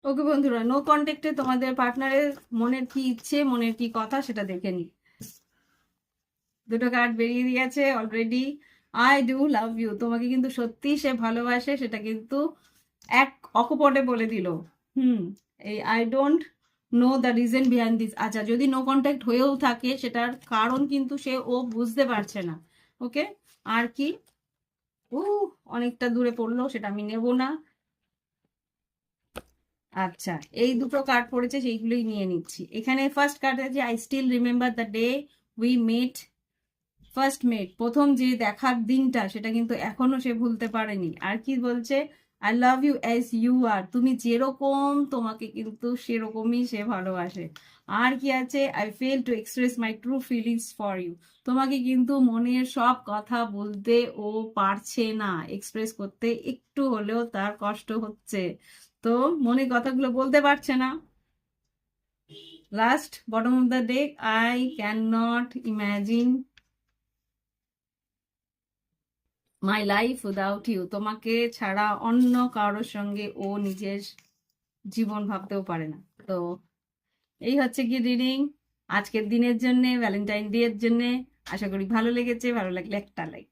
ওকে বন্ধুরা, নো কন্টেক্টে তোমাদের পার্টনারের মনের কি ইচ্ছে, মনের কি কথা সেটা দেখে নি। দুটো কার্ড বেরিয়ে দিয়েছে already. I do love you, তোমাকে কিন্তু সত্যি সে ভালোবাসে, সেটা কিন্তু এক অকপটে বলে দিল। হুম। এই I don't know the reason behind this. আচ্ছা, যদি নো কন্ট্যাক্ট হয়েও থাকে সেটার কারণ কিন্তু ও বুঝতে পারছে না। ওকে। আর কি? ও, অনেকটা দূরে পড়লো, সেটা আমি নেব না। আচ্ছা, এই দুটো কার্ড পড়েছে, সেইগুলোই নিয়ে নিচ্ছি। এখানে ফার্স্ট কার্ড আছে I still remember the day we met. First met, প্রথম যে দেখার দিনটা, সেটা কিন্তু এখনো সে ভুলতে পারেনি। আর কি বলছে? I love you as you are, তুমি যেরকম তোমাকে কিন্তু সেরকমই সে ভালোবাসে। আর কি আছে? I fail to express my true feelings for you, তোমাকে কিন্তু মনের সব কথা বলতে ও পারছে না, এক্সপ্রেস করতে একটু হলেও তার কষ্ট হচ্ছে, তো মনের কথাগুলো বলতে পারছে না। Last bottom of the deck, I cannot imagine my life without you, তোমাকে ছাড়া অন্য কারোর সঙ্গে ও নিজের জীবন ভাবতেও পারে না। তো এই হচ্ছে কি রিডিং আজকের দিনের জন্য, ভ্যালেন্টাইন ডে এর জন্য। আশা করি ভালো লেগেছে। ভালো লাগলে একটা লাইক।